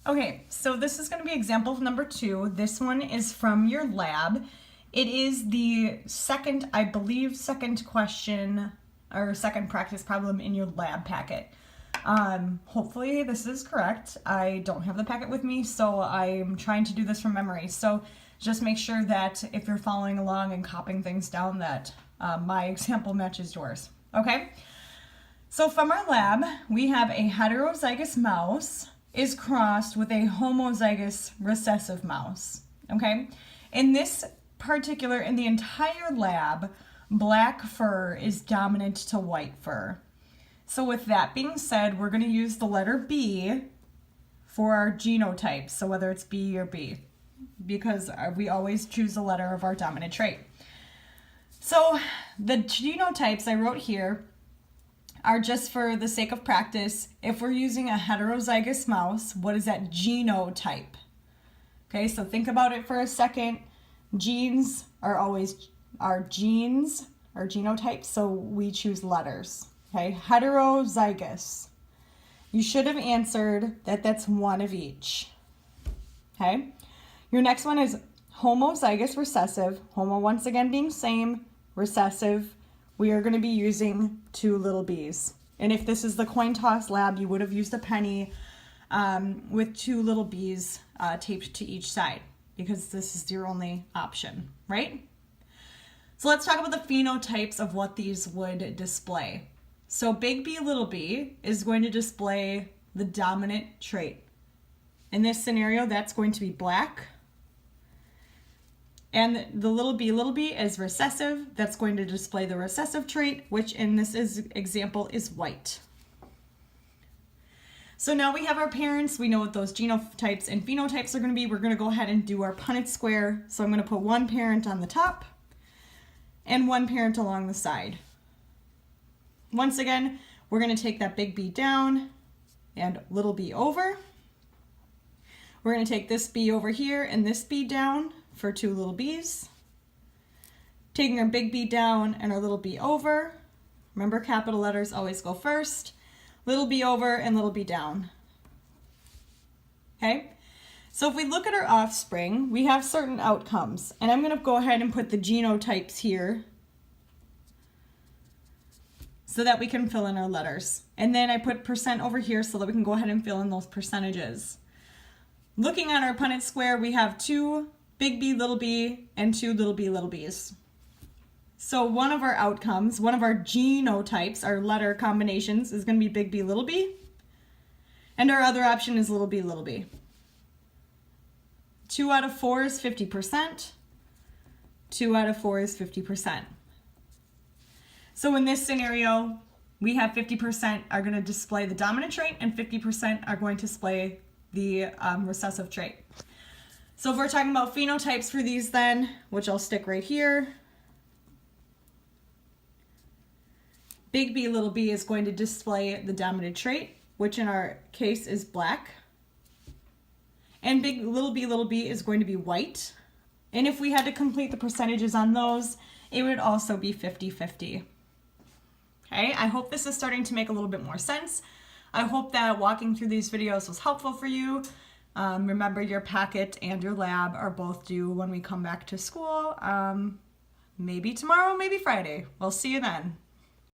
Okay, so this is going to be example number 2. This one is from your lab. It is the second, I believe, second question or second practice problem in your lab packet. Hopefully this is correct. I don't have the packet with me, so I'm trying to do this from memory. So just make sure that if you're following along and copying things down that my example matches yours. Okay? So from our lab, we have a heterozygous mouse is crossed with a homozygous recessive mouse. Okay? In this particular, in the entire lab, black fur is dominant to white fur. So with that being said, we're going to use the letter B for our genotypes, so whether it's B or B, because we always choose the letter of our dominant trait. So the genotypes I wrote here are just for the sake of practice. If we're using a heterozygous mouse, what is that genotype? Okay, so think about it for a second. Genes are always our genes, our genotypes, so we choose letters. Okay, heterozygous. You should have answered that that's one of each. Okay, your next one is homozygous recessive. Homo once again being same, recessive. We are going to be using 2 little b's. And if this is the coin toss lab, you would have used a penny with 2 little b's taped to each side, because this is your only option, right? So let's talk about the phenotypes of what these would display. So big B, little b is going to display the dominant trait. In this scenario, that's going to be black. And the little b is recessive. That's going to display the recessive trait, which in this example is white. So now we have our parents. We know what those genotypes and phenotypes are going to be. We're going to go ahead and do our Punnett square. So I'm going to put one parent on the top and one parent along the side. Once again, we're going to take that big B down and little b over. We're going to take this B over here and this B down for 2 little b's. Taking our big B down and our little b over. Remember, capital letters always go first. Little b over and little b down. Okay? So if we look at our offspring, we have certain outcomes. And I'm going to go ahead and put the genotypes here so that we can fill in our letters. And then I put percent over here so that we can go ahead and fill in those percentages. Looking at our Punnett square, we have 2 big B, and 2 little b's. So one of our outcomes, one of our genotypes, our letter combinations, is going to be big B, little b. And our other option is little b. 2 out of 4 is 50%. 2 out of 4 is 50%. So in this scenario, we have 50% are going to display the dominant trait and 50% are going to display the recessive trait. So if we're talking about phenotypes for these then, which I'll stick right here, big B, little b is going to display the dominant trait, which in our case is black. And big little b is going to be white. And if we had to complete the percentages on those, it would also be 50-50. Okay, I hope this is starting to make a little bit more sense. I hope that walking through these videos was helpful for you. Remember, your packet and your lab are both due when we come back to school. Maybe tomorrow, maybe Friday. We'll see you then.